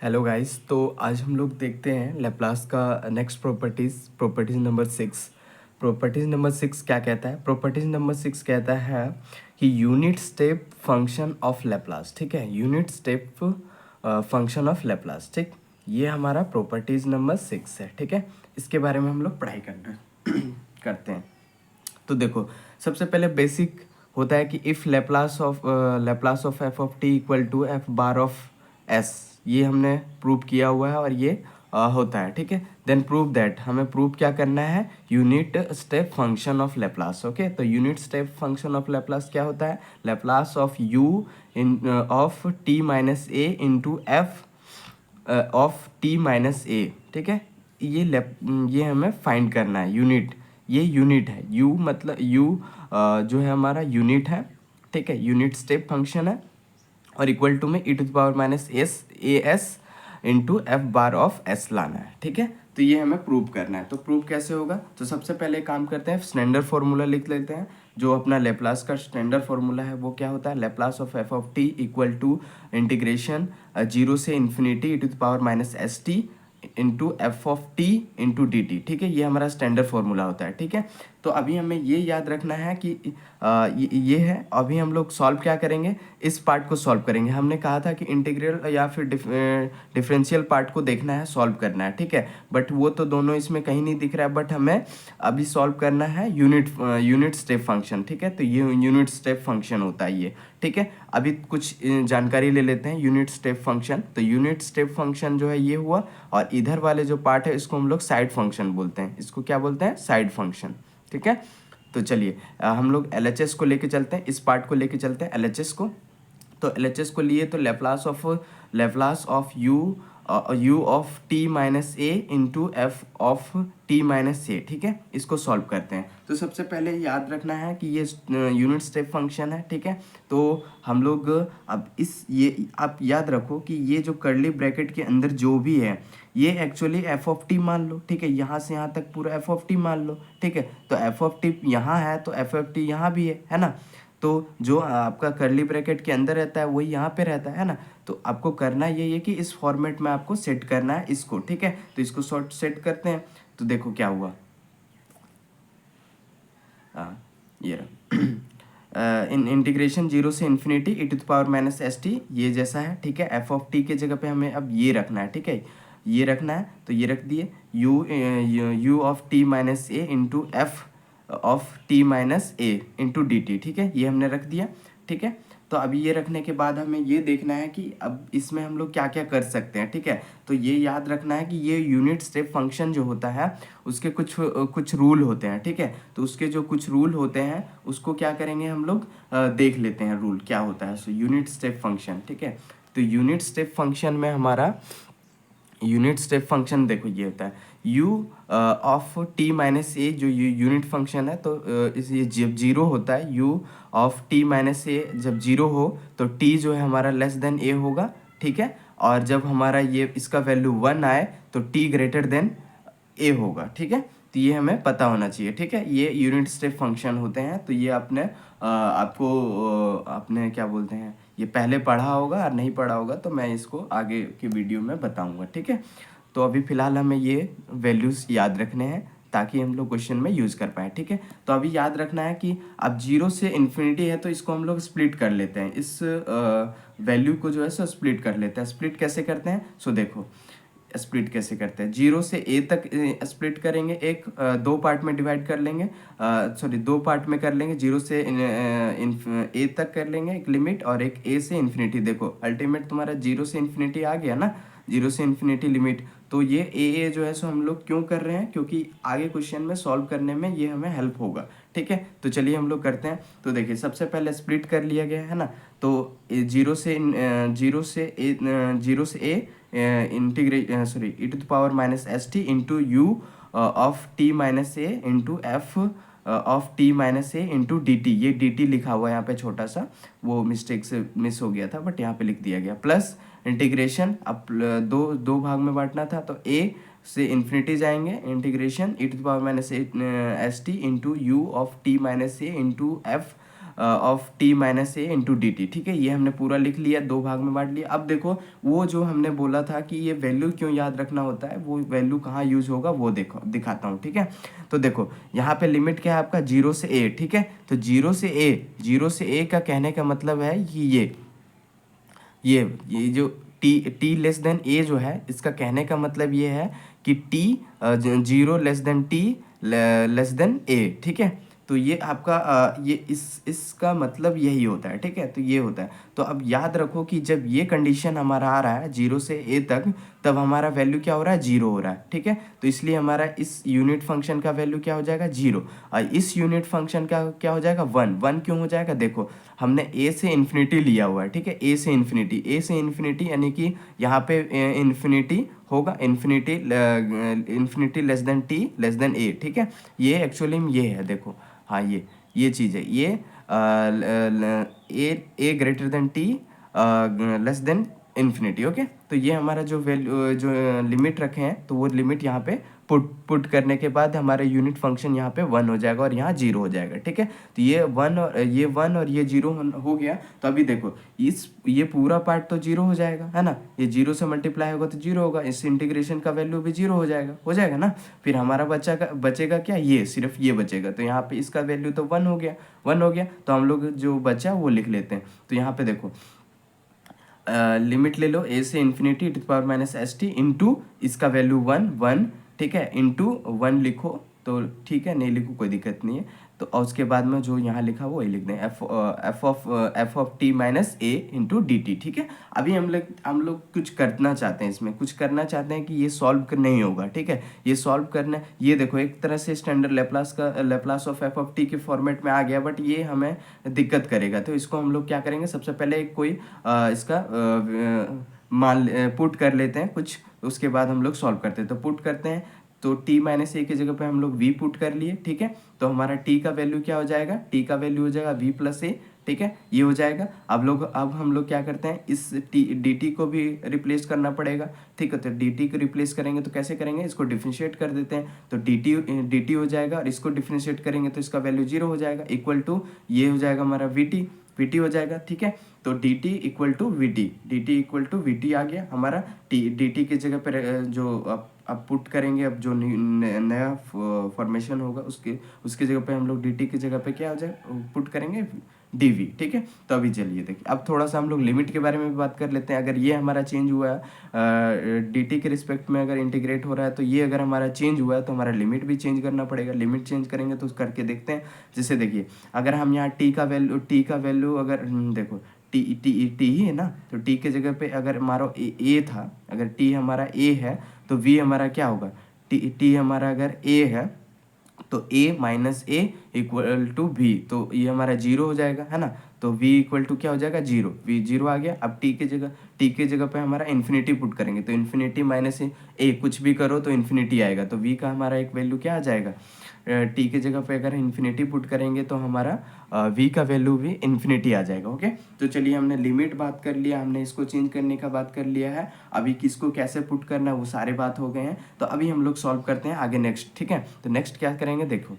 Hello guys. तो आज हम लोग देखते हैं लेप्लास का next properties number 6। Properties number 6 क्या कहता है? प्रॉपर्टीज़ नंबर 6 कहता है कि unit step function of Laplace. ठीक है, unit step function of Laplace. ठीक, ये हमारा प्रॉपर्टीज़ नंबर 6 है। ठीक है, इसके बारे में हम लोग पढ़ाई करते हैं। तो देखो, सबसे पहले बेसिक होता है कि if Laplace of f of t equal to f bar of s, ये हमने प्रूव किया हुआ है और ये होता है। ठीक है, देन प्रूव दैट, हमें प्रूव क्या करना है? Unit step function of Laplace. Okay, तो unit step function of Laplace क्या होता है? Laplace of u in of t minus a into f of t minus a. ठीक है, ये हमें फाइंड करना है। यूनिट, ये यूनिट है। यू मतलब यू जो है हमारा यूनिट है। ठीक है, यूनिट स्टेप फंक्शन है और इक्वल टू में e to the power minus s a s into f bar of s लाना है। ठीक है, तो ये हमें प्रूव करना है। तो प्रूव कैसे होगा? तो सबसे पहले काम करते हैं, स्टैंडर्ड फार्मूला लिख लेते हैं। जो अपना लेप्लास का स्टैंडर्ड फार्मूला है वो क्या होता है? Laplace of f of t equal to integration 0 से infinity e to the power minus s t into f of t into d t. ठीक है, ये हमारा स्टैंडर्ड फार्मूला होता है। ठीक है, तो अभी हमें ये याद रखना है कि ये है। अभी हम लोग सॉल्व क्या करेंगे? इस पार्ट को सॉल्व करेंगे। हमने कहा था कि इंटीग्रल या फिर डिफरेंशियल पार्ट को देखना है, सॉल्व करना है। ठीक है, बट वो तो दोनों इसमें कहीं नहीं दिख रहा है, बट हमें अभी सॉल्व करना है यूनिट स्टेप फंक्शन। ठीक है, तो ये यूनिट स्टेप फंक्शन होता है ये। ठीक है, अभी कुछ जानकारी ले लेते हैं यूनिट स्टेप फंक्शन। तो यूनिट स्टेप फंक्शन जो है ये हुआ, और इधर वाले जो पार्ट है इसको हम लोग साइड फंक्शन बोलते हैं। इसको क्या बोलते हैं? Side function. ठीक है, तो चलिए हम लोग LHS को लेके चलते हैं, इस पार्ट को लेके चलते हैं LHS को। तो LHS को लिए तो Laplace of u of t minus a into f of t minus a. ठीक है, इसको सॉल्व करते हैं। तो सबसे पहले याद रखना है कि ये यूनिट स्टेप फंक्शन है। ठीक है, तो हम लोग अब ये आप याद रखो कि ये जो कर्ली ब्रैकेट के अंदर जो भी है ये एक्चुअली एफ ऑफ टी मान लो। ठीक है, यहाँ से यहाँ तक पूरा एफ ऑफ टी मान लो। ठीक है, तो एफ ऑफ टी यहाँ है तो एफ ऑफ टी यहाँ भी है ना। तो जो आपका कर्ली ब्रैकेट के अंदर रहता है वही यहाँ पे रहता है ना। तो आपको करना यही है कि इस फॉर्मेट में आपको सेट करना है इसको। ठीक है, तो इसको शॉर्ट सेट करते हैं। तो देखो क्या हुआ, ये रहा इन इंटीग्रेशन 0 से infinity e to the power minus s t, ये जैसा है। ठीक है, एफ ऑफ टी के जगह पे हमें अब ये रखना है। ठीक है, ये रखना है, तो ये रख दिए you of t minus a into f of t minus a into d t. ठीक है, ये हमने रख दिया। ठीक है, तो अभी ये रखने के बाद हमें ये देखना है कि अब इसमें हम लोग क्या क्या कर सकते हैं। ठीक है, तो ये याद रखना है कि ये यूनिट स्टेप फंक्शन जो होता है उसके कुछ रूल होते हैं। ठीक है, तो उसके जो कुछ रूल होते हैं उसको क्या करेंगे हम लोग देख लेते हैं रूल क्या होता है। So unit step function. ठीक है, तो यूनिट स्टेप फंक्शन में हमारा यूनिट स्टेप फंक्शन देखो ये होता है u ऑफ टी माइनस ए, जो यूनिट फंक्शन है। तो ये जब जीरो होता है, u ऑफ टी माइनस ए जब जीरो हो तो t जो है हमारा लेस देन a होगा। ठीक है, और जब हमारा ये इसका वैल्यू 1 आए तो t ग्रेटर देन a होगा। ठीक है, तो ये हमें पता होना चाहिए। ठीक है, ये यूनिट स्टेप फंक्शन होते हैं। तो ये आपने क्या बोलते हैं, ये पहले पढ़ा होगा, और नहीं पढ़ा होगा तो मैं इसको आगे के वीडियो में बताऊंगा। ठीक है, तो अभी फ़िलहाल हमें ये वैल्यूज़ याद रखने हैं ताकि हम लोग क्वेश्चन में यूज़ कर पाएँ। ठीक है, तो अभी याद रखना है कि अब 0 से इन्फिनिटी है तो इसको हम लोग स्प्लिट कर लेते हैं। इस वैल्यू को जो है सो स्प्लिट कर लेते हैं। स्प्लिट कैसे करते हैं? सो देखो स्प्लिट कैसे करते हैं, 0 से a तक स्प्लिट करेंगे, एक दो पार्ट में डिवाइड कर लेंगे, सॉरी दो पार्ट में कर लेंगे। 0 से a तक कर लेंगे एक लिमिट, और एक a से इन्फिनिटी। देखो अल्टीमेट तुम्हारा 0 से इन्फिनिटी आ गया ना, 0 से इन्फिनिटी लिमिट। तो ये a जो है सो हम लोग क्यों कर रहे हैं? क्योंकि आगे क्वेश्चन में सॉल्व करने में ये हमें हेल्प होगा। ठीक है, तो चलिए हम लोग करते हैं। तो देखिए सबसे पहले स्प्लिट कर लिया गया है ना, तो 0 से a sorry e to the power minus s t into u of t minus a into f of t minus a into d t. ये डी टी लिखा हुआ है यहाँ पे, छोटा सा वो मिस्टेक से मिस हो गया था, बट यहाँ पे लिख दिया गया। प्लस इंटीग्रेशन, अब दो भाग में बांटना था तो a से इन्फिनिटी जाएंगे, integration e to the power minus s t into u of t minus a into f of t minus a into d t, ठीक है। ये हमने पूरा लिख लिया, दो भाग में बांट लिया। अब देखो वो जो हमने बोला था कि ये वैल्यू क्यों याद रखना होता है, वो वैल्यू कहाँ यूज होगा वो देखो दिखाता हूँ, ठीक है। तो देखो यहाँ पे लिमिट क्या है आपका, 0 से a, ठीक है। तो 0 से a का कहने का मतलब है कि ये जो टी लेस देन ए जो है, इसका कहने का मतलब ये है कि t 0 less than t less than a, ठीक है। तो ये आपका ये इसका मतलब यही होता है, ठीक है। तो ये होता है। तो अब याद रखो कि जब ये कंडीशन हमारा आ रहा है 0 से ए तक, तब हमारा वैल्यू क्या हो रहा है, 0 हो रहा है, ठीक है। तो इसलिए हमारा इस यूनिट फंक्शन का वैल्यू क्या हो जाएगा, 0। और इस यूनिट फंक्शन का क्या हो जाएगा, 1। 1 क्यों हो जाएगा, देखो हमने ए से इन्फिनिटी लिया हुआ है, ठीक है। ए से इन्फिनिटी यानी कि यहाँ पे इन्फिनिटी होगा, infinity less than t less than a, ठीक है। ये एक्चुअली में ये है, देखो हाँ ये चीज़ है, ये a greater than t less than infinity, okay. तो ये हमारा जो वैल्यू जो लिमिट रखे हैं, तो वो लिमिट यहाँ पे पुट करने के बाद हमारा यूनिट फंक्शन यहाँ पे 1 हो जाएगा और यहाँ 0 हो जाएगा, ठीक है। तो ये 1 और ये 0 हो गया। तो अभी देखो ये पूरा पार्ट तो 0 हो जाएगा, है ना। ये 0 से मल्टीप्लाई होगा तो 0 होगा, इस इंटीग्रेशन का वैल्यू भी 0 हो जाएगा ना। फिर हमारा बचेगा क्या, ये सिर्फ ये बचेगा। तो यहाँ पे इसका वैल्यू तो 1 हो गया। तो हम लोग जो बचा वो लिख लेते हैं। तो यहाँ पे देखो लिमिट ले लो a से infinity e to power minus s t into इसका वैल्यू 1, ठीक है, इंटू 1 लिखो तो ठीक है, नहीं लिखो कोई दिक्कत नहीं है। तो और उसके बाद में जो यहाँ लिखा वो वही लिख दें, F of t minus a into d t, ठीक है। अभी हम लोग कुछ करना चाहते हैं, इसमें कुछ करना चाहते हैं कि ये सॉल्व नहीं होगा, ठीक है। ये सॉल्व करना, ये देखो एक तरह से standard Laplace of f of T के फॉर्मेट में आ गया, बट ये हमें दिक्कत करेगा। तो इसको हम लोग क्या करेंगे, सबसे पहले कोई इसका मान पुट कर लेते हैं कुछ, उसके बाद हम लोग सॉल्व करते हैं। तो पुट करते हैं, तो t माइनस ए की जगह पे हम लोग v पुट कर लिए, ठीक है। तो हमारा t का वैल्यू क्या हो जाएगा, t का वैल्यू हो जाएगा v प्लस ए, ठीक है, ये हो जाएगा। अब हम लोग क्या करते हैं, इस dt को भी रिप्लेस करना पड़ेगा, ठीक है। तो dt को रिप्लेस करेंगे तो कैसे करेंगे, इसको डिफरेंशिएट कर देते हैं। तो dt हो जाएगा और इसको डिफरेंशिएट करेंगे तो इसका वैल्यू 0 हो जाएगा, इक्वल टू ये हो जाएगा हमारा vt हो जाएगा, ठीक है। तो dt इक्वल टू vt आ गया हमारा। dt की जगह पर जो अब पुट करेंगे, अब जो नया फॉर्मेशन होगा उसके जगह पे हम लोग dt की जगह पे क्या हो जाएगा, पुट करेंगे dv, ठीक है। तो अभी चलिए देखिए, अब थोड़ा सा हम लोग लिमिट के बारे में भी बात कर लेते हैं। अगर ये हमारा चेंज हुआ है dt के रिस्पेक्ट में, अगर इंटीग्रेट हो रहा है, तो ये अगर हमारा चेंज हुआ है तो हमारा लिमिट भी चेंज करना पड़ेगा। लिमिट चेंज करेंगे तो करके देखते हैं। जैसे देखिए, अगर हम यहाँ t का वैल्यू अगर देखो टी ही है ना, तो टी के जगह पे अगर हमारा ए था, अगर टी हमारा ए है तो v हमारा क्या होगा, टी हमारा अगर a है तो a minus a equal to v, तो ये हमारा 0 हो जाएगा, है ना। तो v इक्वल टू क्या हो जाएगा, 0, v 0 आ गया। अब t के जगह पे हमारा इन्फिनिटी पुट करेंगे, तो इन्फिनिटी माइनस ए कुछ भी करो तो इन्फिनिटी आएगा। तो v का हमारा एक वैल्यू क्या आ जाएगा, टी के जगह पे अगर इन्फिनिटी पुट करेंगे तो हमारा v का वैल्यू भी इन्फिनिटी आ जाएगा, ओके। तो चलिए, हमने लिमिट बात कर लिया, हमने इसको चेंज करने का बात कर लिया है। अभी किसको कैसे पुट करना है वो सारे बात हो गए हैं। तो अभी हम लोग सॉल्व करते हैं आगे नेक्स्ट, ठीक है। तो नेक्स्ट क्या करेंगे, देखो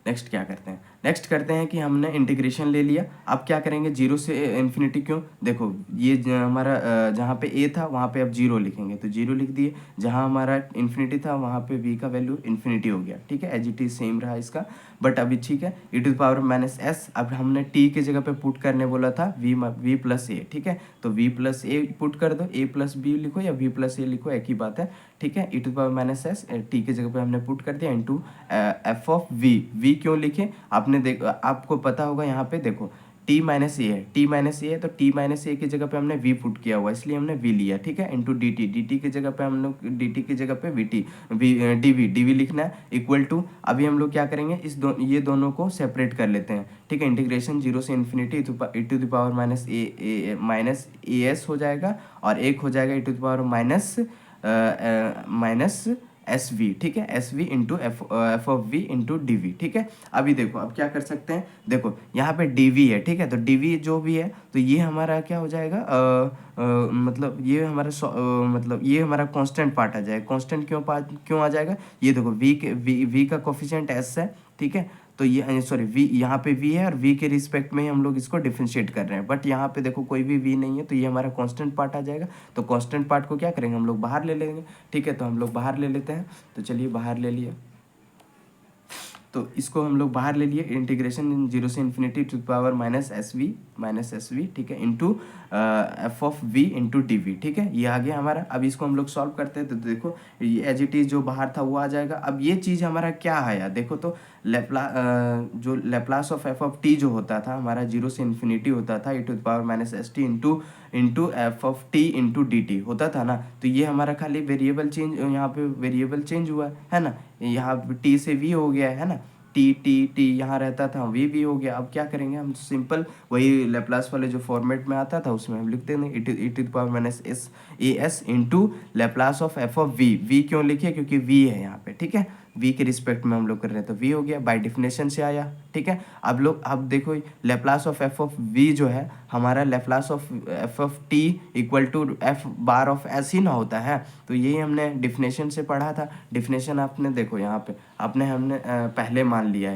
नेक्स्ट क्या करते हैं, नेक्स्ट करते हैं कि हमने इंटीग्रेशन ले लिया। अब क्या करेंगे, 0 से इन्फिनिटी, क्यों, देखो ये हमारा जहाँ पे a था वहाँ पे अब 0 लिखेंगे, तो 0 लिख दिए। जहाँ हमारा इन्फिनिटी था वहाँ पे v का वैल्यू इन्फिनिटी हो गया, ठीक है। एज इट इज सेम रहा इसका, बट अभी ठीक है, e to the power minus s. अब हमने t के जगह पे पुट करने बोला था v प्लस ए, ठीक है। तो v प्लस ए पुट कर दो, a प्लस बी लिखो या v प्लस ए लिखो, एक ही बात है, ठीक है। e to the power minus s t के जगह पे हमने पुट कर दिया इंटू एफ ऑफ v क्यों लिखे, आपको पता होगा। यहाँ पे देखो t माइनस ए है, तो t माइनस ए की जगह पे हमने v पुट किया हुआ, इसलिए हमने v लिया, ठीक है। इंटू dt की जगह पे हम लोग dt की जगह पे dv लिखना है, इक्वल टू। अभी हम लोग क्या करेंगे, ये दोनों को सेपरेट कर लेते हैं, ठीक है। इंटीग्रेशन 0 से infinity e to the power minus a s हो जाएगा, और एक हो जाएगा e to the power minus s v, ठीक है। S v into f of v into d v, ठीक है। अभी देखो, अब क्या कर सकते हैं, देखो यहाँ पे डी वी है, ठीक है। तो डी वी जो भी है, तो ये हमारा क्या हो जाएगा, मतलब ये हमारा मतलब ये हमारा कांस्टेंट पार्ट आ जाएगा। कांस्टेंट क्यों आ जाएगा, ये देखो वी का कोफिशिएंट एस है, ठीक है। तो ये सॉरी वी, यहाँ पे वी है और वी के रिस्पेक्ट में ही हम लोग इसको डिफ्रेंशिएट कर रहे हैं, बट यहाँ पे देखो कोई भी वी नहीं है, तो ये हमारा कांस्टेंट पार्ट आ जाएगा। तो कांस्टेंट पार्ट को क्या करेंगे, हम लोग बाहर ले लेंगे, ठीक है। तो हम लोग बाहर ले लेते हैं, तो चलिए बाहर ले लिया, तो इसको हम लोग बाहर ले लिए, इंटीग्रेशन 0 से infinity to the power minus s v, ठीक है, into f of v into d v, ठीक है, ये आ गया हमारा। अब इसको हम लोग सॉल्व करते हैं, तो देखो ये एज इट इज जो बाहर था वो आ जाएगा। अब ये चीज़ हमारा क्या है यार, देखो तो जो Laplace of f of t जो होता था हमारा 0 से इन्फिनिटी होता था, e to the power minus s t into f of t into d t होता था ना। तो ये हमारा खाली वेरिएबल चेंज, यहाँ पे वेरिएबल चेंज हुआ है ना, यहाँ टी से वी हो गया है ना, टी टी टी यहाँ रहता था, वी हो गया। अब क्या करेंगे हम, सिंपल वही लेप्लास वाले जो फॉर्मेट में आता था उसमें हम लिखते हैं e to the power minus s a s into Laplace of f of v क्यों लिखे, क्योंकि वी है यहाँ पे, ठीक है, वी के रिस्पेक्ट में हम लोग कर रहे हैं, तो वी हो गया, बाय डिफिनेशन से आया, ठीक है। अब देखो Laplace of f of v जो है हमारा Laplace of f of t equal to f bar of s ही ना होता है। तो यही हमने डिफिनेशन से पढ़ा था। डिफिनेशन आपने देखो यहाँ पे हमने पहले मान लिया,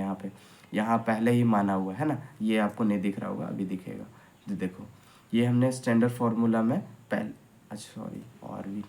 यहाँ पहले ही माना हुआ है ना, ये आपको नहीं दिख रहा होगा, अभी दिखेगा। तो देखो ये हमने स्टैंडर्ड फार्मूला में पहले, अच्छा सॉरी और भी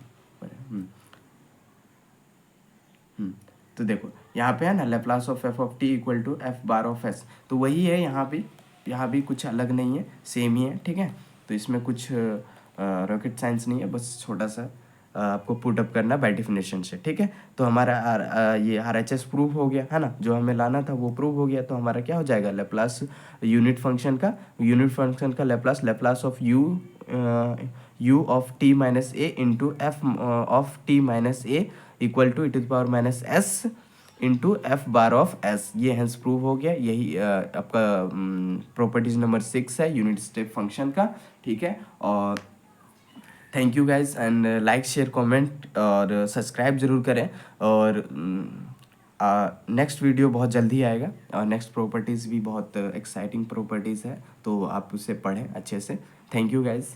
तो देखो यहाँ पे है ना Laplace of f of t equal to f bar of s, तो वही है यहाँ भी कुछ अलग नहीं है, सेम ही है, ठीक है। तो इसमें कुछ रॉकेट साइंस नहीं है, बस छोटा सा आपको पुट अप करना बाय डेफिनेशन से, ठीक है। तो हमारा ये आर एच एस प्रूव हो गया है ना, जो हमें लाना था वो प्रूव हो गया। तो हमारा क्या हो जाएगा, लेप्लास यूनिट फंक्शन का Laplace of u of t minus a into f of t minus a equal to e to the power minus s into f bar of s, ये हेंस प्रूव हो गया। यही आपका properties number 6 है unit step function का, ठीक है। और thank you guys, and like share comment और सब्सक्राइब जरूर करें। और नेक्स्ट वीडियो बहुत जल्दी आएगा, और नेक्स्ट प्रॉपर्टीज़ भी बहुत एक्साइटिंग प्रॉपर्टीज़ है, तो आप उसे पढ़ें अच्छे से। Thank you guys.